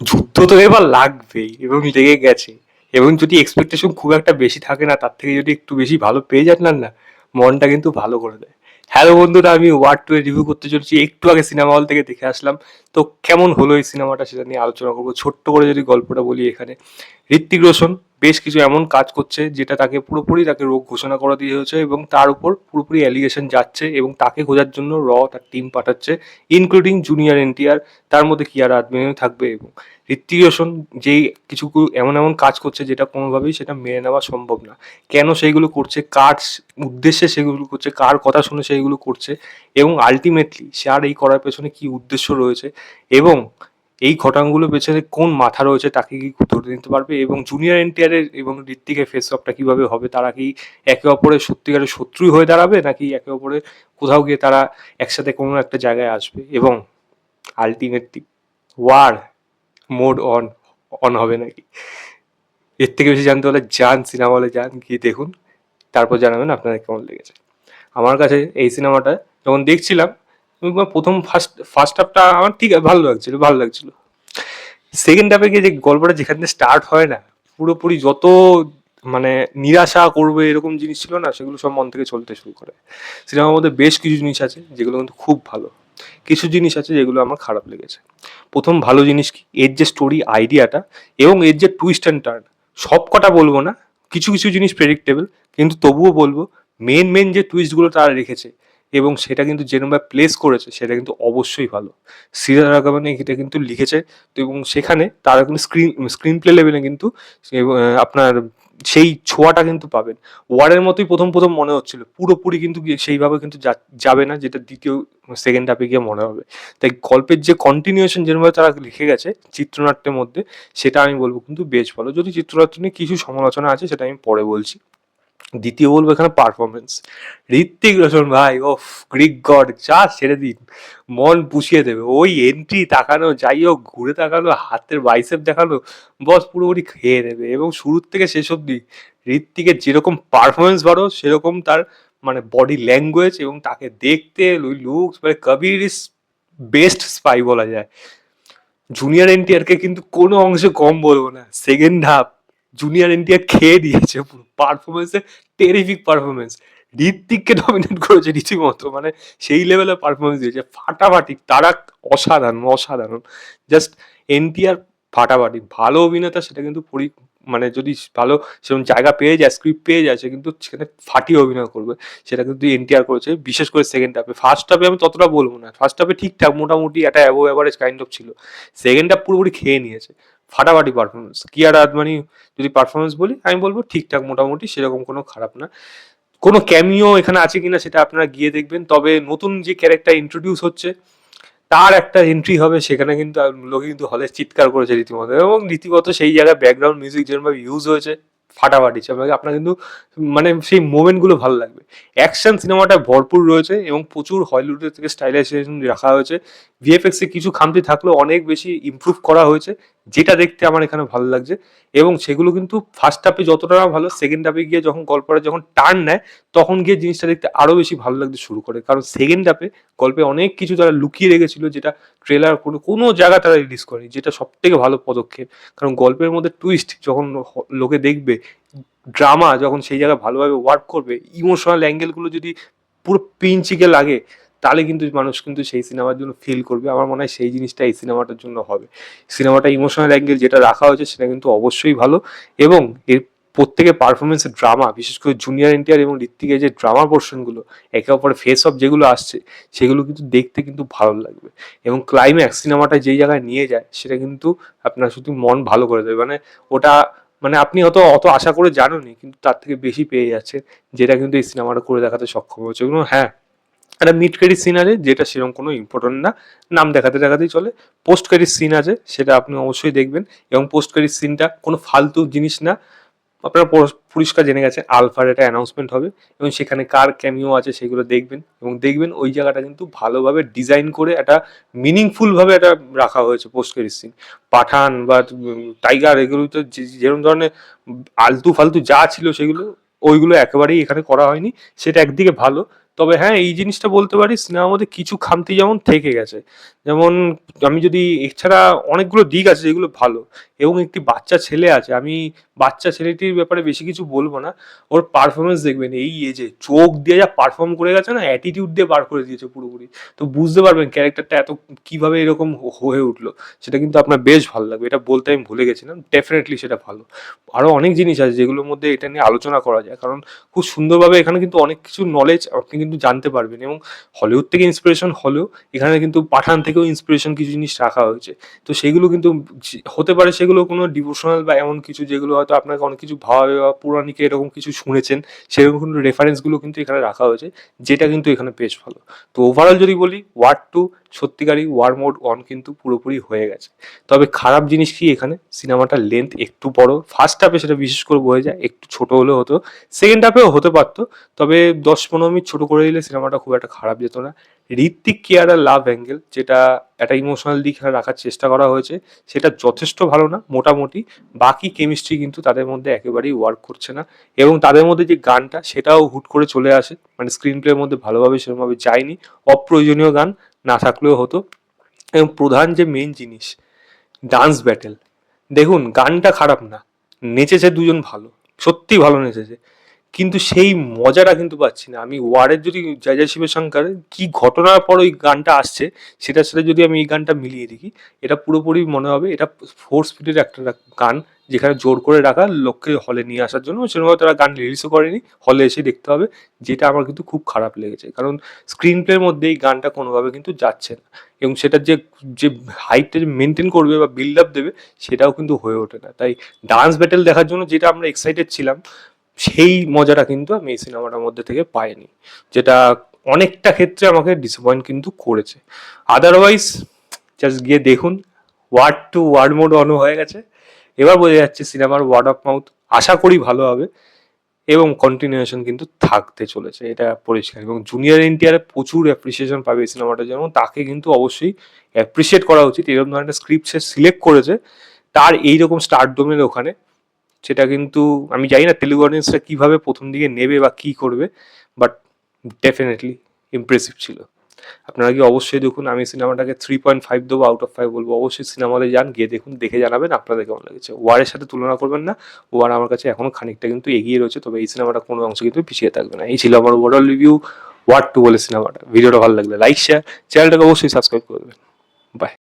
যুদ্ধ তো এবার লাগবেই এবং লেগে গেছে। এবং যদি এক্সপেকটেশন খুব একটা বেশি থাকে না, তার থেকে যদি একটু বেশি ভালো পেয়ে যান না, না মনটা কিন্তু ভালো করে দেয়। হ্যালো বন্ধুরা, আমি ওয়ার্ড টু এর রিভিউ করতে চলেছি। একটু আগে সিনেমা হল থেকে দেখে আসলাম। তো কেমন হলো এই সিনেমাটা সেটা নিয়ে আলোচনা করবো। ছোট্ট করে যদি গল্পটা বলি এখানে, ঋত্বিক রোশন বেশ কিছু এমন কাজ করছে যেটা তাকে পুরোপুরি তাকে রোগ ঘোষণা করা দিয়ে হয়েছে, এবং তার উপর পুরোপুরি অ্যালিগেশন যাচ্ছে এবং তাকে খোঁজার জন্য তার টিম পাঠাচ্ছে, ইনক্লুডিং জুনিয়র এনটিআর, তার মধ্যে কিয়ারা আদভানি থাকবে। এবং ঋত্বিক রোশন যেই কিছু এমন এমন কাজ করছে যেটা কোনোভাবেই সেটা মেনে নেওয়া সম্ভব না। কেন সেইগুলো করছে, কার উদ্দেশ্যে সেগুলো করছে, কার কথা শুনে সেইগুলো করছে, এবং আলটিমেটলি সে আর এই করার পেছনে কি উদ্দেশ্য রয়েছে, এবং এই ঘটনাগুলোর পেছনে কোন মাথা রয়েছে তাকে কি ধরে নিতে পারবে, এবং জুনিয়র এনটিআর এর এবং ঋত্বিকের ফেস অফটা কিভাবে হবে, তারা কি একে অপরের সত্যিকারের শত্রুই হয়ে দাঁড়াবে, নাকি একে অপরের কোথাও গিয়ে তারা একসাথে কোনো একটা জায়গায় আসবে, এবং ultimately war mode on on হবে নাকি। এর থেকে বেশি জানতে হলে যান সিনেমা হলে, যান গিয়ে দেখুন, তারপর জানাবেন আপনাদের কেমন লেগেছে। আমার কাছে এই সিনেমাটা যখন দেখছিলাম, প্রথম ফার্স্ট ফার্স্ট হাফটা আমার ঠিক ভালো লাগছিল। সেকেন্ড হাফে গিয়ে যে গল্পটা যেখান থেকে স্টার্ট হয় না, পুরোপুরি যত মানে নিরাশা করবে এরকম জিনিস ছিল না, সেগুলো সব মন থেকে চলতে শুরু করে। সিনেমার মধ্যে বেশ কিছু জিনিস আছে যেগুলো কিন্তু খুব ভালো, কিছু জিনিস আছে যেগুলো আমার খারাপ লেগেছে। প্রথম ভালো জিনিস কি, এর যে স্টোরি আইডিয়াটা এবং এর যে টুইস্ট অ্যান্ড টার্ন, সব কটা বলবো না, কিছু কিছু জিনিস প্রেডিক্টেবল, কিন্তু তবুও বলবো মেন মেন যে টুইস্টগুলো তারা রেখেছে এবং সেটা কিন্তু যেরকমভাবে প্লেস করেছে সেটা কিন্তু অবশ্যই ভালো। সিরাজ রাঘবানি এটা কিন্তু লিখেছে, তো এবং সেখানে তারা কিন্তু স্ক্রিন প্লে লেভেলে কিন্তু আপনার সেই ছোঁয়াটা কিন্তু পাবেন। ওয়ারের মতোই প্রথম প্রথম মনে হচ্ছিল, পুরোপুরি কিন্তু সেইভাবে কিন্তু যাবে না যেটা দ্বিতীয় সেকেন্ড হাফে গিয়ে মনে হবে। তাই গল্পের যে কন্টিনিউয়েশন যেভাবে তারা লিখে গেছে চিত্রনাট্যের মধ্যে, সেটা আমি বলবো কিন্তু বেশ ভালো। যদি চিত্রনাট্য নিয়ে কিছু সমালোচনা আছে সেটা আমি পরে বলছি। দ্বিতীয় বলবো এখানে পারফরমেন্স। ঋত্বিক রোশন ভাই, ও গ্রিক গড, যা ছেড়ে দিন, মন পুষিয়ে দেবে। ওই এন্ট্রি তাকানো, যাই হোক ঘুরে তাকানো, হাতের বাইসেপ দেখানো, বস পুরোপুরি খেয়ে নেবে। এবং শুরুর থেকে শেষ অব্দি ঋত্বিকের যেরকম পারফরমেন্স বাড়ো, সেরকম তার মানে বডি ল্যাঙ্গুয়েজ এবং তাকে দেখতে লুকস, মানে কবির ইস বেস্ট স্পাই বলা যায়। জুনিয়র এনটিআর কে কিন্তু কোনো অংশে কম বলবো না। সেকেন্ড হাফ জুনিয়র এনটিআর খেয়ে দিয়েছে পুরো পারফরমেন্সে, টেরিফিক পারফরমেন্স। ঋত্বিককে ডমিনেট করেছে রীতিমতো, মানে সেই লেভেলের পারফরমেন্স দিয়েছে, ফাটাফাটি। তারা অসাধারণ অসাধারণ, জাস্ট এনটিআর ফাটাফাটি। ভালো অভিনেতা সেটা কিন্তু মানে যদি ভালো সেরকম জায়গা পেয়ে যায়, স্ক্রিপ্ট পেয়ে যায়, সে কিন্তু সেখানে ফাটিয়ে অভিনয় করবে। সেটা কিন্তু এনটিআর করেছে, বিশেষ করে সেকেন্ড হাফে। ফার্স্ট হাফে আমি ততটা বলবো না, ফার্স্ট হাফে ঠিকঠাক মোটামুটি একটা অ্যাবভ অ্যাভারেজ কাইন্ড অফ ছিল। সেকেন্ড হাফ পুরোপুরি খেয়ে নিয়েছে, ফাটাফাটি পারফরমেন্স। কিয়ারা আদমানি যদি পারফরমেন্স বলি, আমি বলবো ঠিকঠাক মোটামুটি, সেরকম কোনো খারাপ না। কোনো ক্যামিও এখানে আছে কিনা সেটা আপনারা গিয়ে দেখবেন। তবে নতুন যে ক্যারেক্টার ইন্ট্রোডিউস হচ্ছে, তার একটা এন্ট্রি হবে সেখানে, কিন্তু লোকে কিন্তু হলে চিৎকার করেছে রীতিমতো। এবং রীতিমতো সেই জায়গায় ব্যাকগ্রাউন্ড মিউজিক যেরকম ইউজ হয়েছে, ফাটাফাটি। আপনার কিন্তু মানে সেই মোমেন্ট গুলো ভালো লাগবে। অ্যাকশন সিনেমাটা ভরপুর রয়েছে এবং প্রচুর হলিউডের থেকে স্টাইলাইজেশন রাখা হয়েছে। ভিএফএক্স এ কিছু খামতি থাকলেও অনেক বেশি ইমপ্রুভ করা হয়েছে, যেটা দেখতে আমার এখানে ভালো লাগছে। এবং সেগুলো কিন্তু ফার্স্ট হাফে যতটা না ভালো, সেকেন্ড হাফে গিয়ে যখন গল্পটা যখন টার্ন নেয়, তখন গিয়ে জিনিসটা দেখতে আরো বেশি ভালো লাগতে শুরু করে। কারণ সেকেন্ড হাফে গল্পে অনেক কিছু তারা লুকিয়ে রেখেছিল, যেটা ট্রেলার কোনো জায়গা তারা রিলিজ করেনি, যেটা সব থেকে ভালো পদক্ষেপ। কারণ গল্পের মধ্যে টুইস্ট যখন লোকে দেখবে, ড্রামা যখন সেই জায়গায় ভালোভাবে ওয়ার্ক করবে, ইমোশনাল অ্যাঙ্গেলগুলো যদি পুরো পিঞ্চিকে লাগে, তাহলে কিন্তু মানুষ কিন্তু সেই সিনেমার জন্য ফিল করবে। আমার মনে হয় সেই জিনিসটা এই সিনেমাটার জন্য হবে। সিনেমাটা ইমোশনাল অ্যাঙ্গেল যেটা রাখা হয়েছে সেটা কিন্তু অবশ্যই ভালো। এবং এর প্রত্যেকের পারফরমেন্সের ড্রামা, বিশেষ করে জুনিয়র এনটিআর এবং ঋত্বিকের যে ড্রামা পোর্শনগুলো, একে অপরের ফেস অফ যেগুলো আসছে, সেগুলো কিন্তু দেখতে কিন্তু ভালো লাগবে। এবং ক্লাইম্যাক্স সিনেমাটা যেই জায়গায় নিয়ে যায়, সেটা কিন্তু আপনার শুধু মন ভালো করে দেবে। মানে ওটা, মানে আপনি হয়তো অত আশা করে জানেনই, কিন্তু তার থেকে বেশি পেয়ে যাচ্ছে, যেটা কিন্তু এই সিনেমাটা করে দেখাতে সক্ষম হচ্ছে। এবং হ্যাঁ, একটা মিড ক্রেডিট সিন আছে যেটা সেরকম কোনো ইম্পর্টেন্ট না, নাম দেখাতে দেখাতেই চলে। পোস্ট ক্রেডিট সিন আছে, সেটা আপনি অবশ্যই দেখবেন। এবং পোস্ট ক্রেডিট সিনটা কোনো ফালতু জিনিস না, আপনারা পরিষ্কার জেনে গেছে আলফার একটা অ্যানাউন্সমেন্ট হবে, এবং সেখানে কার ক্যামিও আছে সেগুলো দেখবেন। এবং দেখবেন ওই জায়গাটা কিন্তু ভালোভাবে ডিজাইন করে একটা মিনিংফুল ভাবে একটা রাখা হয়েছে পোস্ট ক্রেডিট সিন। পাঠান বা টাইগার, এগুলো তো যেরকম ধরনের আলতু ফালতু যা ছিল সেগুলো, ওইগুলো একেবারেই এখানে করা হয়নি। সেটা একদিকে ভালো, তবে হ্যাঁ, এই জিনিসটা বলতে পারি সিনেমার মধ্যে কিছু খামতি যেমন থেকে গেছে। যেমন আমি যদি এছাড়া অনেকগুলো দিক আছে যেগুলো ভালো, এবং একটি বাচ্চা ছেলে আছে। আমি বাচ্চা ছেলেটির ব্যাপারে বেশি কিছু বলবো না। ওর পারফরমেন্স দেখবেন এই এজে চোখ দিয়ে যা পারফর্ম করে গেছে না, অ্যাটিটিউড দিয়ে বার করে দিয়েছে পুরোপুরি। তো বুঝতে পারবেন ক্যারেক্টারটা এত কিভাবে এরকম হয়ে উঠলো। সেটা কিন্তু আপনার বেশ ভালো লাগবে। এটা বলতে আমি ভুলে গেছিলাম। ডেফিনেটলি সেটা ভালো। আরো অনেক জিনিস আছে যেগুলোর মধ্যে এটা নিয়ে আলোচনা করা যায়। কারণ খুব সুন্দরভাবে এখানে কিন্তু অনেক কিছু নলেজ আপনি কিন্তু জানতে পারবেন, এবং হলিউড থেকে ইন্সপিরেশন হলেও এখানে কিন্তু পাঠান থেকেও ইন্সপিরেশন কিছু জিনিস রাখা হয়েছে। তো সেগুলো কিন্তু হতে পারে সেগুলো কোনো ডিভোশনাল বা এমন কিছু যেগুলো হয়তো আপনাকে অনেক কিছু ভাবাবে, বা পৌরাণিক এরকম কিছু শুনেছেন, সেরকম কিন্তু রেফারেন্সগুলো কিন্তু এখানে রাখা হয়েছে, যেটা কিন্তু এখানে বেশ ভালো। তো ওভারঅল যদি বলি, ওয়ার টু সত্যিকারই ওয়ার মোড অন কিন্তু পুরোপুরি হয়ে গেছে। তবে খারাপ জিনিস কি, এখানে সিনেমাটার লেন্থ একটু বড়। ফার্স্ট হাফে সেটা বিশেষ করে বোঝা যায়, একটু ছোট হলেও হতো। সেকেন্ড হাফেও হতে পারতো, তবে 10-15 মিনিট ছোট করে দিলে সিনেমাটা খুব একটা খারাপ যেত না। ঋত্বিক কেয়ারার লাভ অ্যাঙ্গেল, যেটা একটা ইমোশনাল দিক এখানে রাখার চেষ্টা করা হয়েছে, সেটা যথেষ্ট ভালো না মোটামুটি। বাকি কেমিস্ট্রি কিন্তু তাদের মধ্যে একেবারেই ওয়ার্ক করছে না, এবং তাদের মধ্যে যে গানটা সেটাও হুট করে চলে আসে, মানে স্ক্রিন প্লের মধ্যে ভালোভাবে সেরকমভাবে যায়নি। অপ্রয়োজনীয় গান না থাকলেও হতো। এবং প্রধান যে মেন জিনিস, ডান্স ব্যাটেল, দেখুন গানটা খারাপ না, নেচেছে দুজন ভালো, সত্যি ভালো নেচেছে, কিন্তু সেই মজাটা কিন্তু পাচ্ছি না আমি। ওয়ারের যদি জয় জয় শিবশঙ্কর কি ঘটনার পর ওই গানটা আসছে, সেটার সাথে যদি আমি এই গানটা মিলিয়ে দেখি, এটা পুরোপুরি মনে হবে এটা 4 স্পিডের একটা গান, যেখানে জোর করে রাখা লোককে হলে নিয়ে আসার জন্য। সেরকম তারা গান রিলিজও করেনি, হলে এসে দেখতে হবে। যেটা আমার কিন্তু খুব খারাপ লেগেছে, কারণ স্ক্রিন প্লের মধ্যে এই গানটা কোনোভাবে কিন্তু যাচ্ছে না, এবং সেটার যে যে হাইটটা যে মেনটেন করবে বা বিল্ড আপ দেবে, সেটাও কিন্তু হয়ে ওঠে না। তাই ডান্স ব্যাটেল দেখার জন্য যেটা আমরা এক্সাইটেড ছিলাম, সেই মজাটা কিন্তু আমি এই সিনেমাটার মধ্যে থেকে পাইনি, যেটা অনেকটা ক্ষেত্রে আমাকে ডিসঅ্যাপয়েন্ট কিন্তু করেছে। আদারওয়াইজ জাস্ট গিয়ে দেখুন। Word to word mode on হয়ে গেছে, এবার বোঝা যাচ্ছে সিনেমার ওয়ার্ড অফ মাউথ আশা করি ভালো হবে, এবং কন্টিনিউশন কিন্তু থাকতে চলেছে, এটা পরিষ্কার। এবং জুনিয়র এনটিআর প্রচুর অ্যাপ্রিসিয়েশন পাবে এই সিনেমাটার জন্য, তাকে কিন্তু অবশ্যই অ্যাপ্রিসিয়েট করা উচিত। এরকম ধরনের স্ক্রিপ্ট সে সিলেক্ট করেছে তার এইরকম স্টারডোমের ওখানে, সেটা কিন্তু আমি জানি না তেলুগু অডিয়েন্সরা কিভাবে প্রথম দিকে নেবে বা কি করবে, বাট ডেফিনেটলি ইমপ্রেসিভ ছিল। আপনারা কি অবশ্যই দেখুন। আমি সিনেমাটাকে 3.5 দেবো, আউট অফ 5 বলবো। অবশ্যই সিনেমা হলে যান, গিয়ে দেখুন, দেখে জানাবেন আপনাদের কেমন লেগেছে। ওয়ারের সাথে তুলনা করবেন না, ওয়ার আমার কাছে এখনো খানিকটা কিন্তু এগিয়ে রয়েছে, তবে এই সিনেমাটা কোনো অংশ কিন্তু পিছিয়ে থাকবে না। এই ছিল আমার ওভারঅল রিভিউ ওয়ার টু বলে সিনেমাটা। ভিডিওটা ভালো লাগলে লাইক শেয়ার, চ্যানেলটাকে অবশ্যই সাবস্ক্রাইব করবেন। বাই।